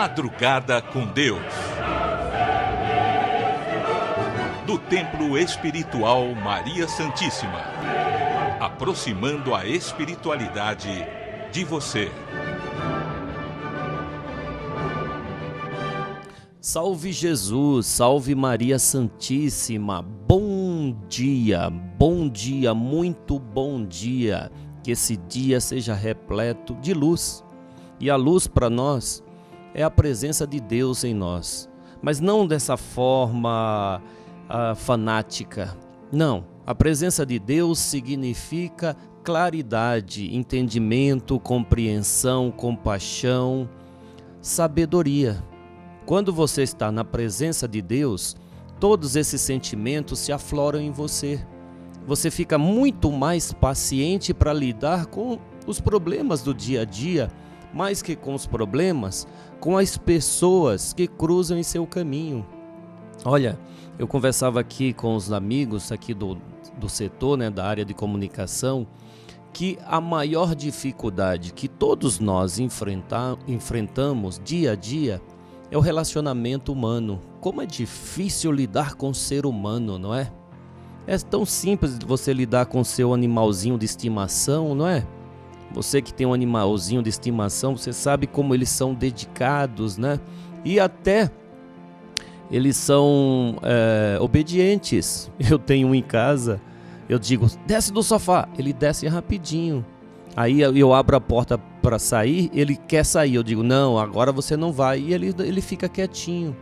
Madrugada com Deus. Do Templo Espiritual Maria Santíssima. Aproximando a espiritualidade de você. Salve Jesus, salve Maria Santíssima. Bom dia, muito bom dia. Que esse dia seja repleto de luz. E a luz para nós é a presença de Deus em nós. Mas não dessa forma fanática. Não, a presença de Deus significa claridade, entendimento, compreensão, compaixão, sabedoria. Quando você está na presença de Deus, todos esses sentimentos se afloram em você. Você fica muito mais paciente para lidar com os problemas do dia a dia, mais que com os problemas, com as pessoas que cruzam em seu caminho. Olha, eu conversava aqui com os amigos aqui do setor, da área de comunicação, que a maior dificuldade que todos nós enfrentamos dia a dia é o relacionamento humano. Como é difícil lidar com o ser humano, não é? É tão simples você lidar com o seu animalzinho de estimação, não é? Você que tem um animalzinho de estimação, você sabe como eles são dedicados, né? E até eles são obedientes. Eu tenho um em casa, eu digo, desce do sofá, ele desce rapidinho. Aí eu abro a porta para sair, ele quer sair, eu digo, não, agora você não vai, e ele fica quietinho.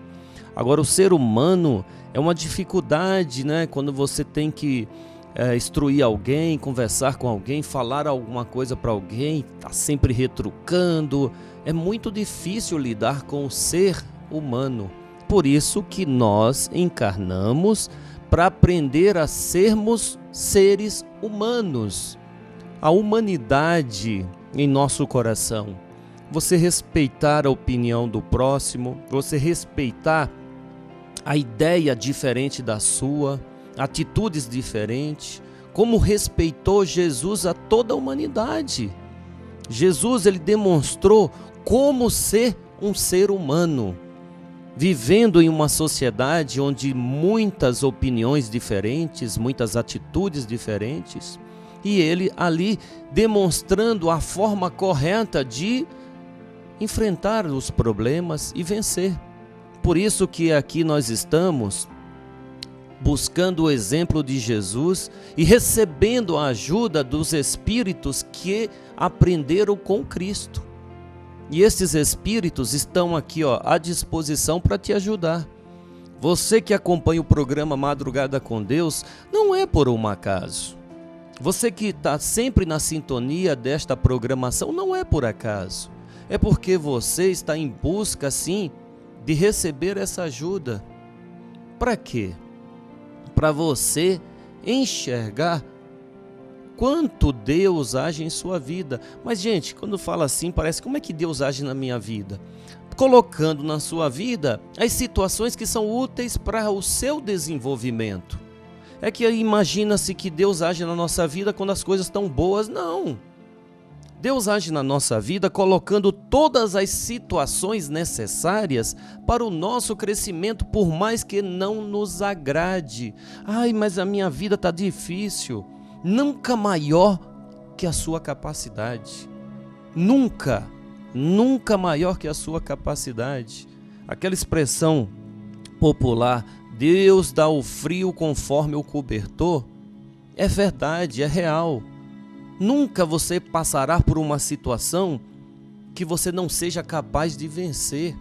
Agora o ser humano é uma dificuldade, né? Quando você tem que instruir alguém, conversar com alguém, falar alguma coisa para alguém, tá sempre retrucando, é muito difícil lidar com o ser humano. Por isso que nós encarnamos para aprender a sermos seres humanos. A humanidade em nosso coração. Você respeitar a opinião do próximo, você respeitar a ideia diferente da sua, atitudes diferentes, como respeitou Jesus a toda a humanidade. Jesus, ele demonstrou como ser um ser humano, vivendo em uma sociedade onde muitas opiniões diferentes, muitas atitudes diferentes, e ele ali demonstrando a forma correta de enfrentar os problemas e vencer. Por isso que aqui nós estamos buscando o exemplo de Jesus e recebendo a ajuda dos espíritos que aprenderam com Cristo. E esses espíritos estão aqui à disposição para te ajudar. Você que acompanha o programa Madrugada com Deus, não é por um acaso. Você que está sempre na sintonia desta programação, não é por acaso. É porque você está em busca, sim, de receber essa ajuda. Para quê? Para você enxergar quanto Deus age em sua vida. Mas, gente, quando fala assim, parece, como é que Deus age na minha vida? Colocando na sua vida as situações que são úteis para o seu desenvolvimento. É que imagina-se que Deus age na nossa vida quando as coisas estão boas. Não. Deus age na nossa vida colocando todas as situações necessárias para o nosso crescimento, por mais que não nos agrade. Ai, mas a minha vida está difícil. Nunca maior que a sua capacidade. Nunca maior que a sua capacidade. Aquela expressão popular, Deus dá o frio conforme o cobertor, é verdade, é real. Nunca você passará por uma situação que você não seja capaz de vencer.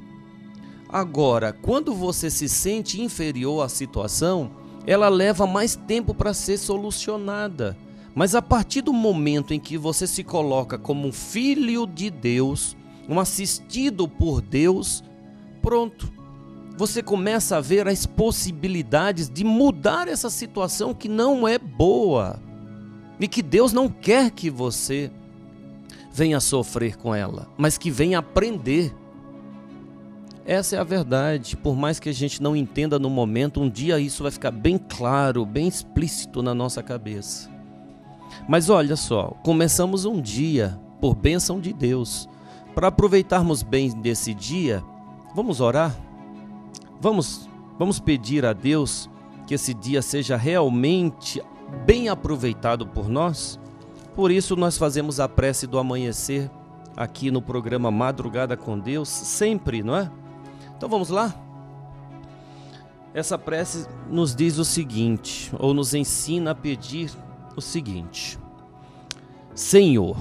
Agora, quando você se sente inferior à situação, ela leva mais tempo para ser solucionada. Mas a partir do momento em que você se coloca como um filho de Deus, um assistido por Deus, pronto. Você começa a ver as possibilidades de mudar essa situação que não é boa e que Deus não quer que você venha sofrer com ela, mas que venha aprender. Essa é a verdade. Por mais que a gente não entenda no momento, um dia isso vai ficar bem claro, bem explícito na nossa cabeça. Mas olha só, começamos um dia por bênção de Deus. Para aproveitarmos bem desse dia, Vamos orar? Vamos pedir a Deus que esse dia seja realmente bem aproveitado por nós? Por isso nós fazemos a prece do amanhecer aqui no programa Madrugada com Deus, sempre, não é? Então vamos lá? Essa prece nos diz o seguinte, ou nos ensina a pedir o seguinte: Senhor,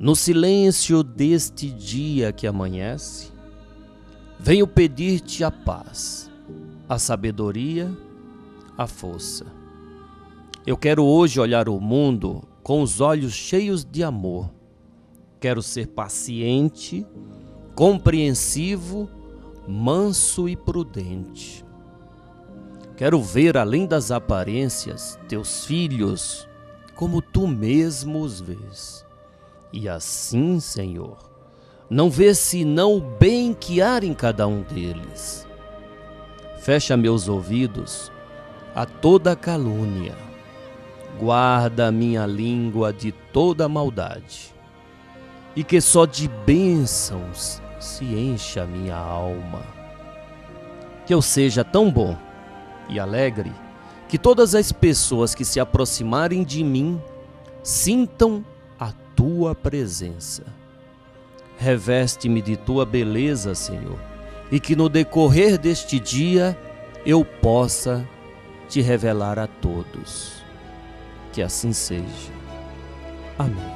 no silêncio deste dia que amanhece, venho pedir-te a paz, a sabedoria, a força. Eu quero hoje olhar o mundo com os olhos cheios de amor. Quero ser paciente, compreensivo, manso e prudente. Quero ver além das aparências teus filhos como tu mesmo os vês. E assim, Senhor, não vê senão o bem que há em cada um deles. Fecha meus ouvidos a toda calúnia. Guarda a minha língua de toda maldade. E que só de bênçãos se encha a minha alma. Que eu seja tão bom e alegre que todas as pessoas que se aproximarem de mim sintam a tua presença. Reveste-me de tua beleza, Senhor, e que no decorrer deste dia eu possa te revelar a todos. Que assim seja. Amém.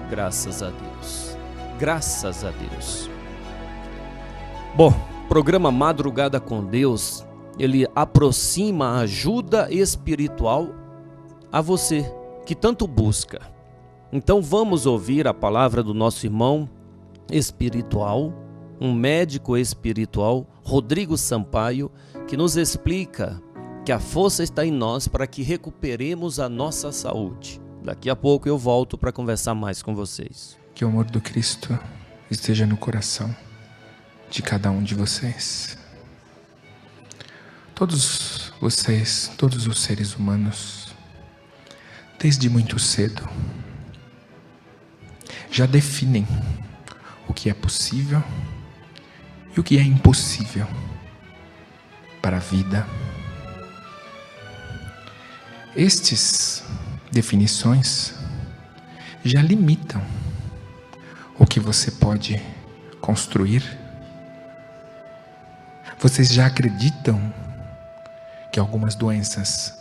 Graças a Deus. Graças a Deus. Bom, programa Madrugada com Deus, ele aproxima a ajuda espiritual a você que tanto busca. Então vamos ouvir a palavra do nosso irmão espiritual, um médico espiritual, Rodrigo Sampaio, que nos explica que a força está em nós para que recuperemos a nossa saúde. Daqui a pouco eu volto para conversar mais com vocês. Que o amor do Cristo esteja no coração de cada um de vocês. Todos vocês, todos os seres humanos, desde muito cedo, já definem o que é possível e o que é impossível para a vida. Estes definições já limitam o que você pode construir. Vocês já acreditam que algumas doenças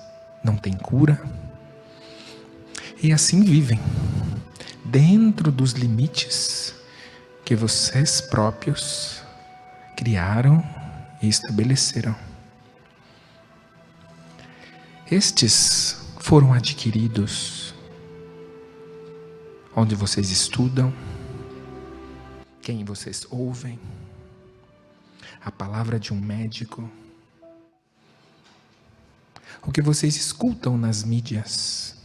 não têm cura? E assim vivem, dentro dos limites que vocês próprios criaram e estabeleceram. Estes foram adquiridos onde vocês estudam, quem vocês ouvem, a palavra de um médico, o que vocês escutam nas mídias.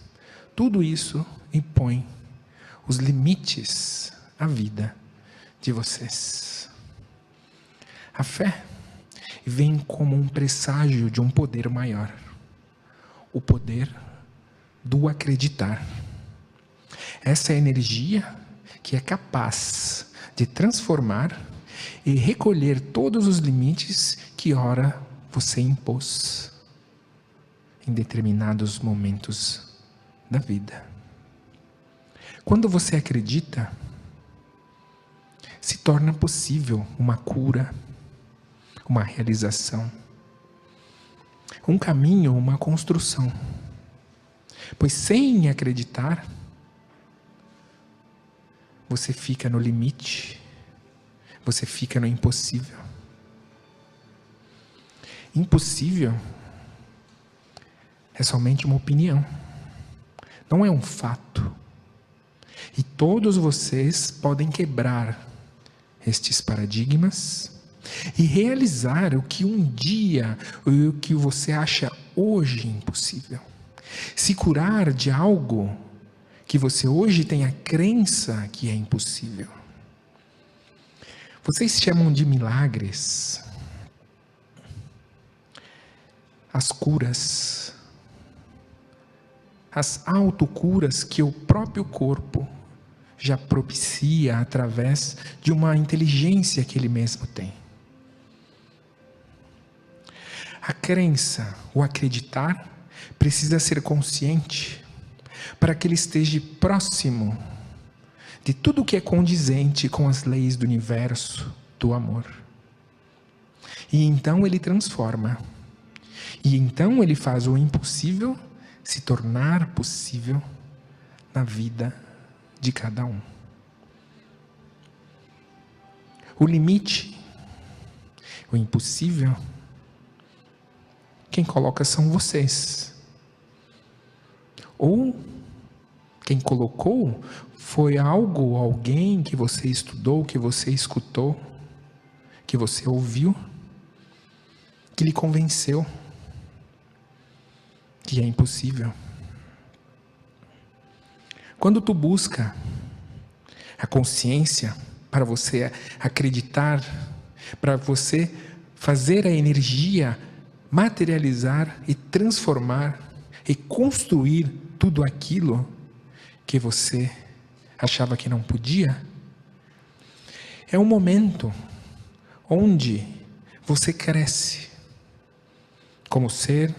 Tudo isso impõe os limites à vida de vocês. A fé vem como um presságio de um poder maior, o poder do acreditar. Essa é a energia que é capaz de transformar e recolher todos os limites que ora você impôs em determinados momentos da vida. Quando você acredita, se torna possível uma cura, uma realização, um caminho, uma construção. Pois sem acreditar, você fica no limite, você fica no impossível. Impossível é somente uma opinião, não é um fato. E todos vocês podem quebrar estes paradigmas e realizar o que um dia, o que você acha hoje impossível. Se curar de algo que você hoje tem a crença que é impossível. Vocês chamam de milagres as curas, as autocuras que o próprio corpo já propicia através de uma inteligência que ele mesmo tem. A crença, o acreditar, precisa ser consciente para que ele esteja próximo de tudo que é condizente com as leis do universo, do amor. E então ele transforma. E então ele faz o impossível se tornar possível na vida de cada um. O limite, o impossível, quem coloca são vocês. Ou quem colocou foi algo, alguém que você estudou, que você escutou, que você ouviu, que lhe convenceu que é impossível. Quando tu busca a consciência para você acreditar, para você fazer a energia materializar e transformar e construir tudo aquilo que você achava que não podia, é um momento onde você cresce como ser,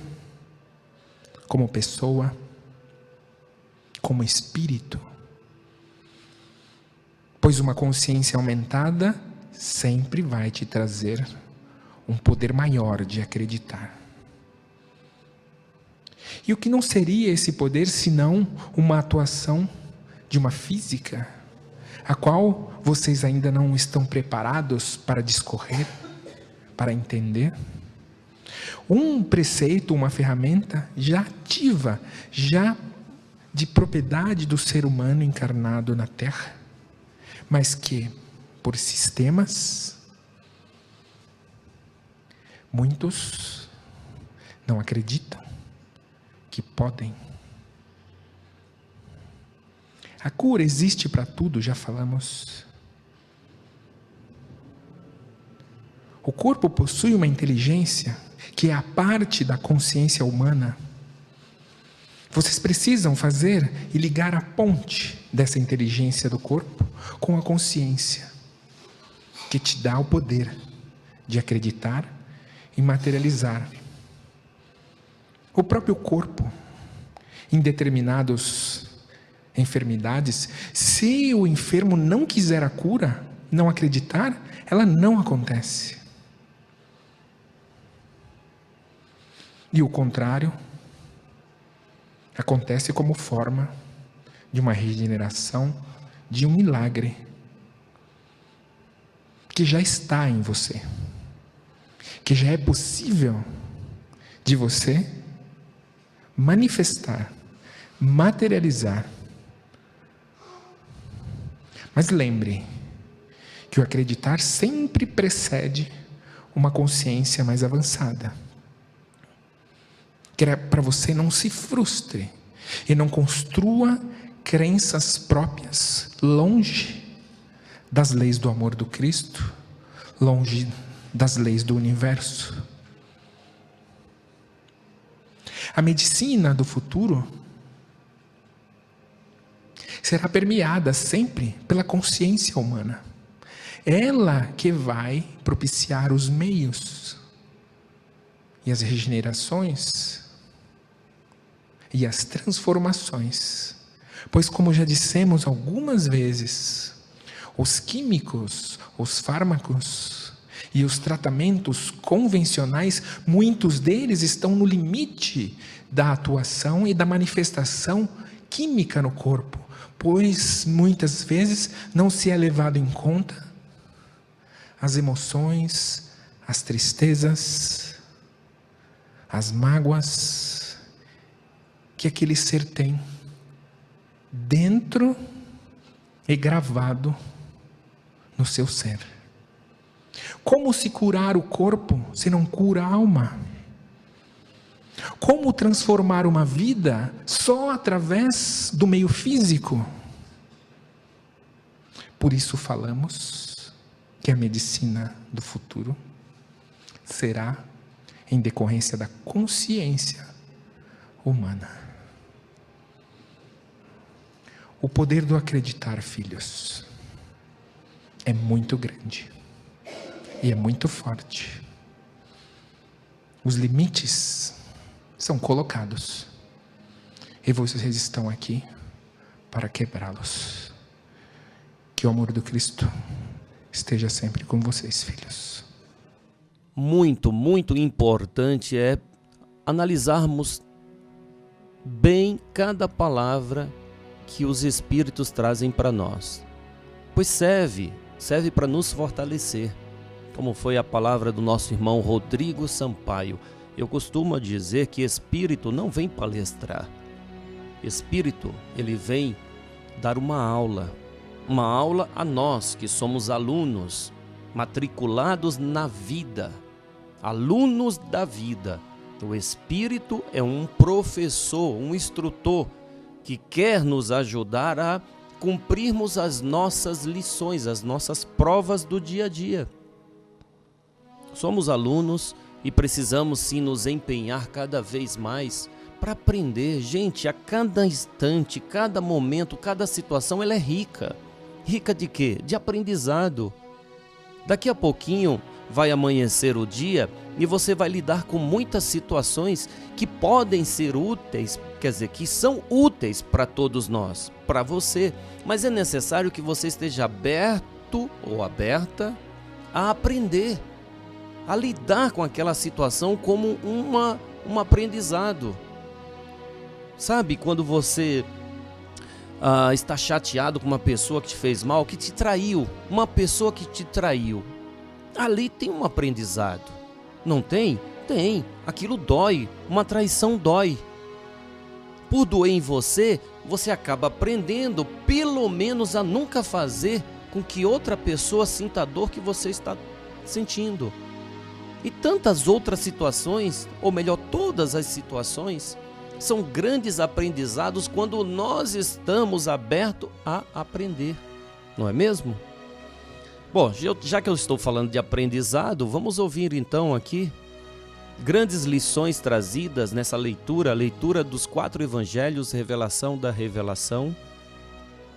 como pessoa, como espírito. Pois uma consciência aumentada sempre vai te trazer um poder maior de acreditar. E o que não seria esse poder senão uma atuação de uma física, a qual vocês ainda não estão preparados para discorrer, para entender? Um preceito, uma ferramenta já ativa, já de propriedade do ser humano encarnado na Terra, mas que, por sistemas, muitos não acreditam que podem. A cura existe para tudo, já falamos. O corpo possui uma inteligência que é a parte da consciência humana. Vocês precisam fazer e ligar a ponte dessa inteligência do corpo com a consciência, que te dá o poder de acreditar e materializar. O próprio corpo, em determinadas enfermidades, se o enfermo não quiser a cura, não acreditar, ela não acontece. E o contrário acontece como forma de uma regeneração, de um milagre que já está em você, que já é possível de você manifestar, materializar. Mas lembre que o acreditar sempre precede uma consciência mais avançada. Que é para você não se frustre e não construa crenças próprias longe das leis do amor do Cristo, longe das leis do universo. A medicina do futuro será permeada sempre pela consciência humana. Ela que vai propiciar os meios e as regenerações e as transformações. Pois, como já dissemos algumas vezes, os químicos, os fármacos e os tratamentos convencionais, muitos deles estão no limite da atuação e da manifestação química no corpo, pois muitas vezes não se é levado em conta as emoções, as tristezas, as mágoas que aquele ser tem dentro e gravado no seu ser. Como se curar o corpo se não cura a alma? Como transformar uma vida só através do meio físico? Por isso falamos que a medicina do futuro será em decorrência da consciência humana. O poder do acreditar, filhos, é muito grande e é muito forte. Os limites são colocados e vocês estão aqui para quebrá-los. Que o amor do Cristo esteja sempre com vocês, filhos. Muito, muito importante é analisarmos bem cada palavra que os Espíritos trazem para nós, pois serve para nos fortalecer, como foi a palavra do nosso irmão Rodrigo Sampaio. Eu costumo dizer que Espírito não vem palestrar, Espírito, ele vem dar uma aula a nós que somos alunos, matriculados na vida, alunos da vida. O Espírito é um professor, um instrutor que quer nos ajudar a cumprirmos as nossas lições, as nossas provas do dia a dia. Somos alunos e precisamos sim nos empenhar cada vez mais para aprender. Gente, a cada instante, cada momento, cada situação, ela é rica. Rica de quê? De aprendizado. Daqui a pouquinho vai amanhecer o dia e você vai lidar com muitas situações que podem ser úteis, quer dizer, que são úteis para todos nós, para você, mas é necessário que você esteja aberto ou aberta a aprender, a lidar com aquela situação como um aprendizado. Sabe, quando você está chateado com uma pessoa que te fez mal, que te traiu, uma pessoa que te traiu, ali tem um aprendizado. Não tem? Tem. Aquilo dói. Uma traição dói. Por doer em você, você acaba aprendendo, pelo menos, a nunca fazer com que outra pessoa sinta a dor que você está sentindo. E tantas outras situações, ou melhor, todas as situações, são grandes aprendizados quando nós estamos abertos a aprender. Não é mesmo? Bom, já que eu estou falando de aprendizado, vamos ouvir então aqui grandes lições trazidas nessa leitura, a leitura dos 4 evangelhos, revelação da revelação.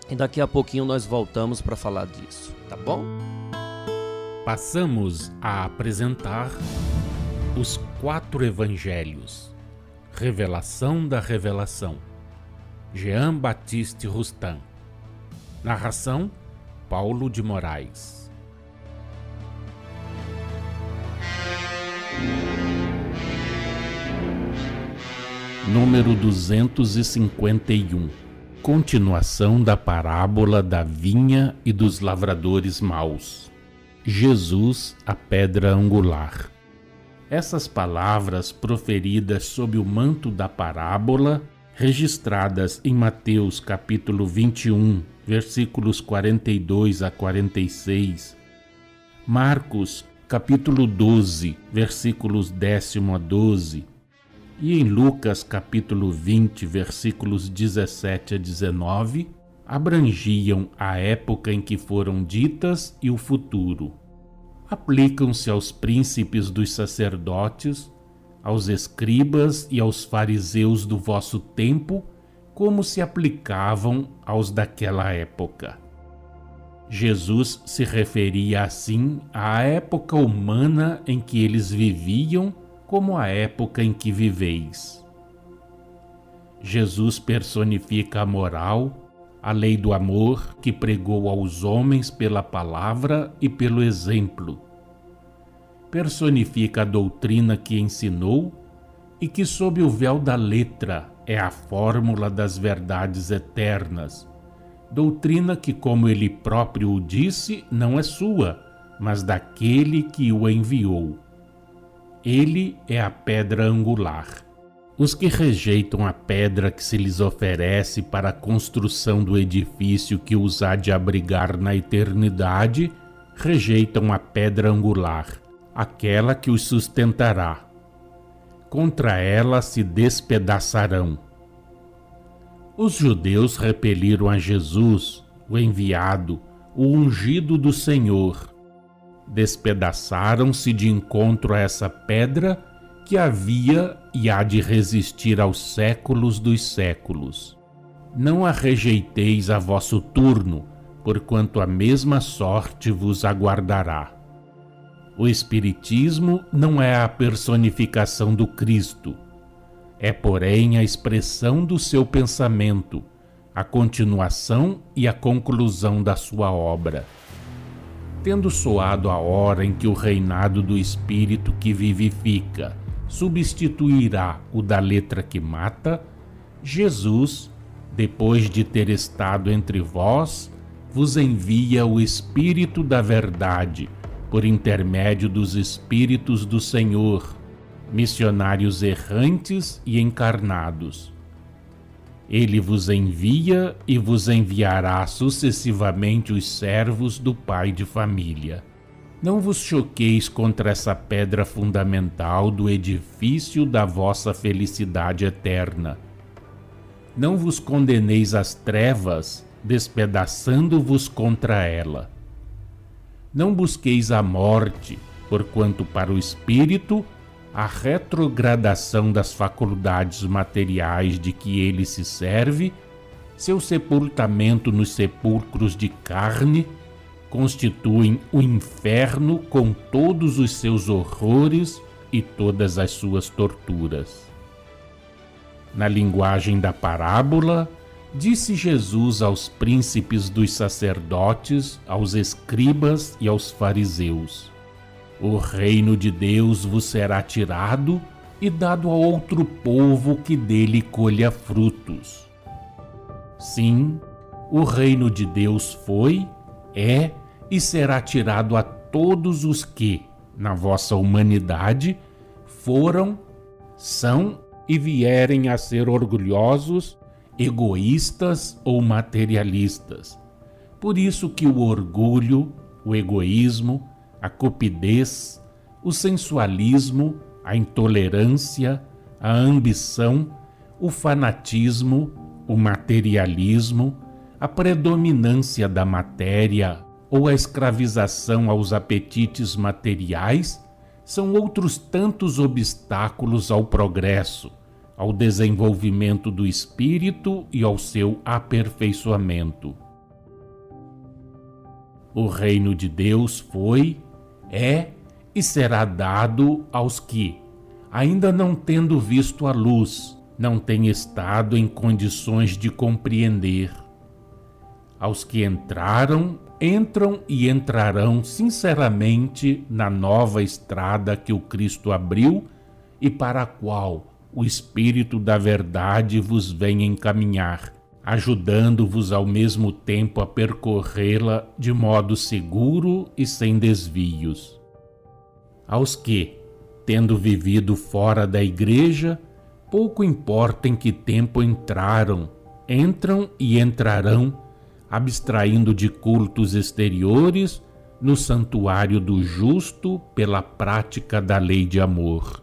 E daqui a pouquinho nós voltamos para falar disso, tá bom? Passamos a apresentar os 4 evangelhos, revelação da revelação, Jean Baptiste Rustin. Narração, Paulo de Moraes. Número 251. Continuação da parábola da vinha e dos lavradores maus. Jesus, a pedra angular. Essas palavras proferidas sob o manto da parábola, registradas em Mateus capítulo 21, versículos 42 a 46, Marcos capítulo 12, versículos 10 a 12, e em Lucas capítulo 20, versículos 17 a 19, abrangiam a época em que foram ditas e o futuro. Aplicam-se aos príncipes dos sacerdotes, aos escribas e aos fariseus do vosso tempo, como se aplicavam aos daquela época. Jesus se referia assim à época humana em que eles viviam, como a época em que viveis. Jesus personifica a moral, a lei do amor que pregou aos homens pela palavra e pelo exemplo. Personifica a doutrina que ensinou e que, sob o véu da letra, é a fórmula das verdades eternas. Doutrina que, como ele próprio o disse, não é sua, mas daquele que o enviou. Ele é a pedra angular. Os que rejeitam a pedra que se lhes oferece para a construção do edifício que os há de abrigar na eternidade, rejeitam a pedra angular, aquela que os sustentará. Contra ela se despedaçarão. Os judeus repeliram a Jesus, o enviado, o ungido do Senhor. Despedaçaram-se de encontro a essa pedra que havia e há de resistir aos séculos dos séculos. não a rejeiteis a vosso turno, porquanto a mesma sorte vos aguardará. O Espiritismo não é a personificação do Cristo, é, porém, a expressão do seu pensamento, a continuação e a conclusão da sua obra. Tendo soado a hora em que o reinado do Espírito que vivifica substituirá o da letra que mata, Jesus, depois de ter estado entre vós, vos envia o Espírito da Verdade, por intermédio dos Espíritos do Senhor, missionários errantes e encarnados. Ele vos envia e vos enviará sucessivamente os servos do Pai de família. Não vos choqueis contra essa pedra fundamental do edifício da vossa felicidade eterna. Não vos condeneis às trevas, despedaçando-vos contra ela. Não busqueis a morte, porquanto para o espírito a retrogradação das faculdades materiais de que ele se serve, seu sepultamento nos sepulcros de carne, constituem o inferno com todos os seus horrores e todas as suas torturas. Na linguagem da parábola, disse Jesus aos príncipes dos sacerdotes, aos escribas e aos fariseus: o reino de Deus vos será tirado e dado a outro povo que dele colha frutos. Sim, o reino de Deus foi, é e será tirado a todos os que, na vossa humanidade, foram, são e vierem a ser orgulhosos, egoístas ou materialistas. Por isso que o orgulho, o egoísmo, a cupidez, o sensualismo, a intolerância, a ambição, o fanatismo, o materialismo, a predominância da matéria ou a escravização aos apetites materiais são outros tantos obstáculos ao progresso, ao desenvolvimento do espírito e ao seu aperfeiçoamento. O reino de Deus foi, é e será dado aos que, ainda não tendo visto a luz, não têm estado em condições de compreender. Aos que entraram, entram e entrarão sinceramente na nova estrada que o Cristo abriu e para a qual o Espírito da Verdade vos vem encaminhar, ajudando-vos ao mesmo tempo a percorrê-la de modo seguro e sem desvios. Aos que, tendo vivido fora da igreja, pouco importa em que tempo entraram, entram e entrarão, abstraindo de cultos exteriores, no santuário do justo pela prática da lei de amor.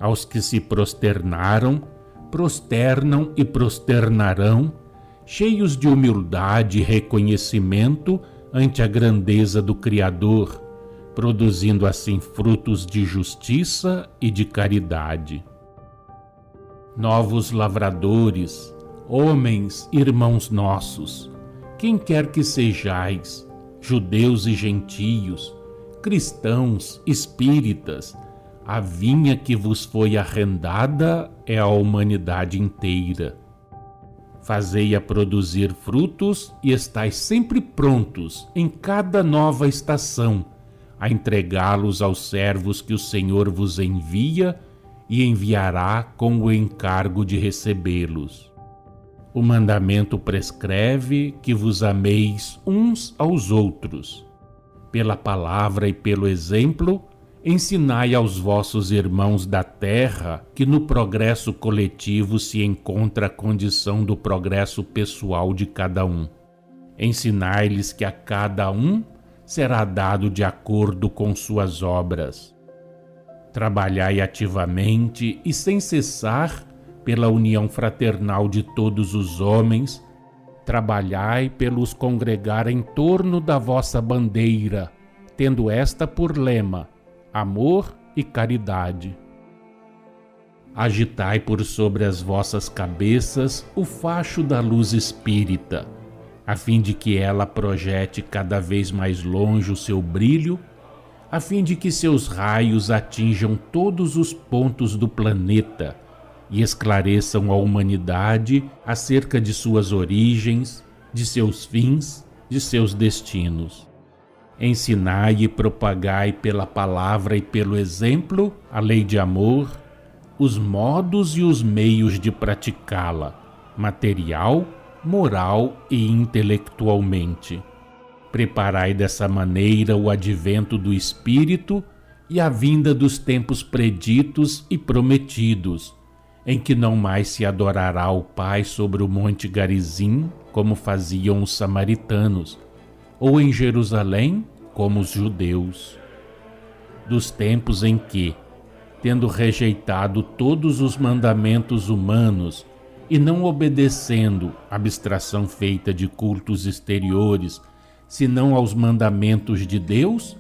Aos que se prosternaram, prosternam e prosternarão, cheios de humildade e reconhecimento ante a grandeza do Criador, produzindo assim frutos de justiça e de caridade. Novos lavradores, homens, irmãos nossos, quem quer que sejais, judeus e gentios, cristãos, espíritas, a vinha que vos foi arrendada é a humanidade inteira. Fazei-a produzir frutos e estais sempre prontos, em cada nova estação, a entregá-los aos servos que o Senhor vos envia e enviará com o encargo de recebê-los. O mandamento prescreve que vos ameis uns aos outros. Pela palavra e pelo exemplo, ensinai aos vossos irmãos da terra que no progresso coletivo se encontra a condição do progresso pessoal de cada um. Ensinai-lhes que a cada um será dado de acordo com suas obras. Trabalhai ativamente e sem cessar pela união fraternal de todos os homens, trabalhai pelos congregar em torno da vossa bandeira, tendo esta por lema amor e caridade. agitai por sobre as vossas cabeças o facho da luz espírita, a fim de que ela projete cada vez mais longe o seu brilho, a fim de que seus raios atinjam todos os pontos do planeta e esclareçam a humanidade acerca de suas origens, de seus fins, de seus destinos. Ensinai e propagai pela palavra e pelo exemplo a lei de amor, os modos e os meios de praticá-la, material, moral e intelectualmente. Preparai dessa maneira o advento do Espírito e a vinda dos tempos preditos e prometidos, em que não mais se adorará o Pai sobre o Monte Garizim, como faziam os samaritanos, ou em Jerusalém, como os judeus. Dos tempos em que, tendo rejeitado todos os mandamentos humanos e não obedecendo à abstração feita de cultos exteriores, senão aos mandamentos de Deus,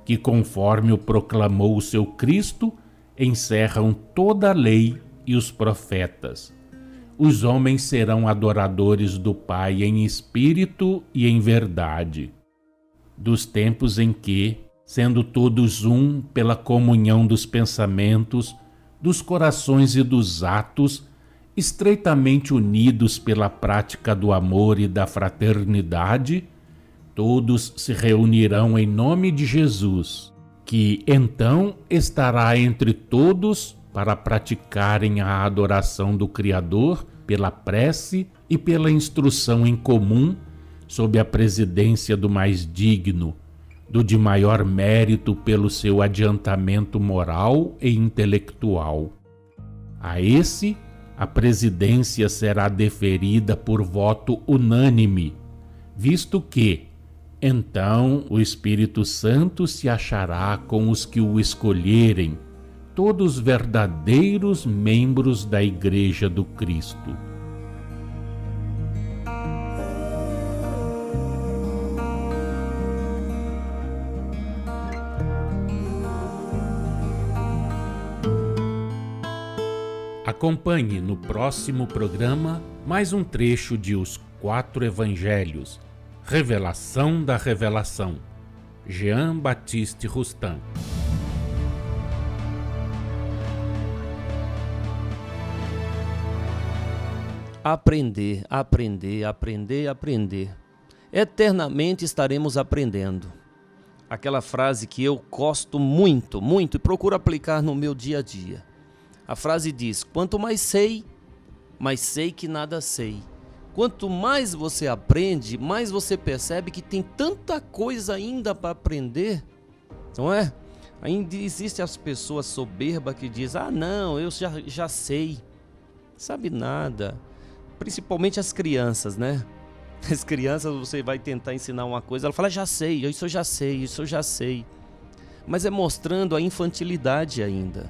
que conforme o proclamou o seu Cristo, encerram toda a lei e os profetas. Os homens serão adoradores do Pai em espírito e em verdade. Dos tempos em que, sendo todos um pela comunhão dos pensamentos, dos corações e dos atos, estreitamente unidos pela prática do amor e da fraternidade, todos se reunirão em nome de Jesus, que então estará entre todos para praticarem a adoração do Criador pela prece e pela instrução em comum, sob a presidência do mais digno, do de maior mérito pelo seu adiantamento moral e intelectual. A esse, a presidência será deferida por voto unânime, visto que, então, o Espírito Santo se achará com os que o escolherem, todos verdadeiros membros da Igreja do Cristo. Acompanhe no próximo programa mais um trecho de Os Quatro Evangelhos, Revelação da Revelação, Jean Baptiste Rustin. Aprender, aprender, aprender, aprender. Eternamente estaremos aprendendo. Aquela frase que eu gosto muito, muito e procuro aplicar no meu dia a dia. A frase diz: quanto mais sei que nada sei. Quanto mais você aprende, mais você percebe que tem tanta coisa ainda para aprender, não é? Ainda existem as pessoas soberbas que dizem: ah não, eu já sei. Sabe nada. Principalmente as crianças, né? As crianças, você vai tentar ensinar uma coisa, ela fala: já sei, isso eu já sei, isso eu já sei. Mas é mostrando a infantilidade ainda.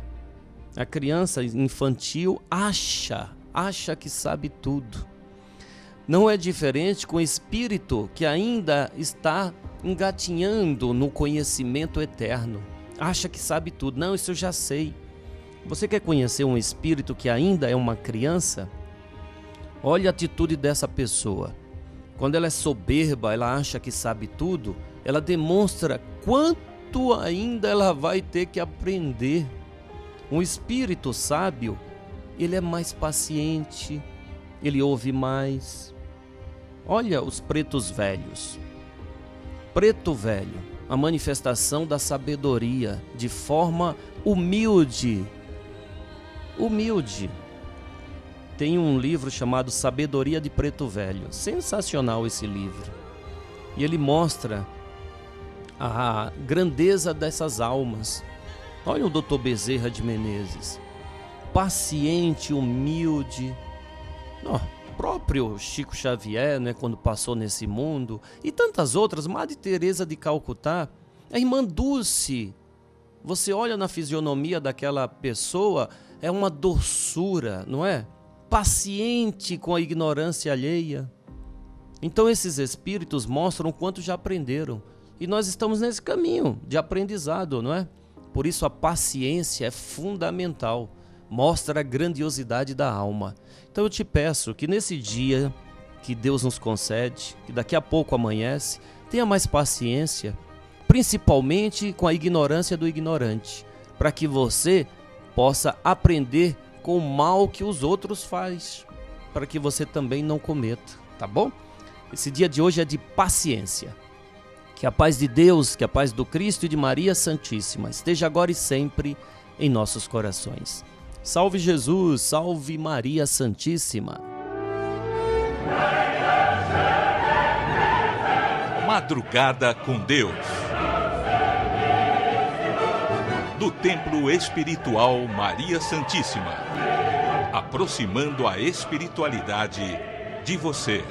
A criança infantil acha que sabe tudo. Não é diferente com o espírito que ainda está engatinhando no conhecimento eterno. Acha que sabe tudo. Não, isso eu já sei. Você quer conhecer um espírito que ainda é uma criança? Olha a atitude dessa pessoa. Quando ela é soberba, ela acha que sabe tudo, ela demonstra quanto ainda ela vai ter que aprender. Um espírito sábio, ele é mais paciente, ele ouve mais. Olha os pretos velhos. Preto velho, a manifestação da sabedoria de forma humilde. Humilde. Tem um livro chamado Sabedoria de Preto Velho. Sensacional esse livro. E ele mostra a grandeza dessas almas. Olha o Dr. Bezerra de Menezes, paciente, humilde. Próprio Chico Xavier, né, quando passou nesse mundo, e tantas outras, Madre Teresa de Calcutá, a irmã Dulce. Você olha na fisionomia daquela pessoa, é uma doçura, não é? Paciente com a ignorância alheia. Então esses espíritos mostram o quanto já aprenderam. E nós estamos nesse caminho de aprendizado, não é? Por isso a paciência é fundamental. mostra a grandiosidade da alma. Então eu te peço que nesse dia que Deus nos concede, que daqui a pouco amanhece, tenha mais paciência, principalmente com a ignorância do ignorante, para que você possa aprender com o mal que os outros fazem, para que você também não cometa, tá bom? Esse dia de hoje é de paciência. Que a paz de Deus, que a paz do Cristo e de Maria Santíssima esteja agora e sempre em nossos corações. Salve Jesus, salve Maria Santíssima. Madrugada com Deus. Do Templo Espiritual Maria Santíssima. Aproximando a espiritualidade de você.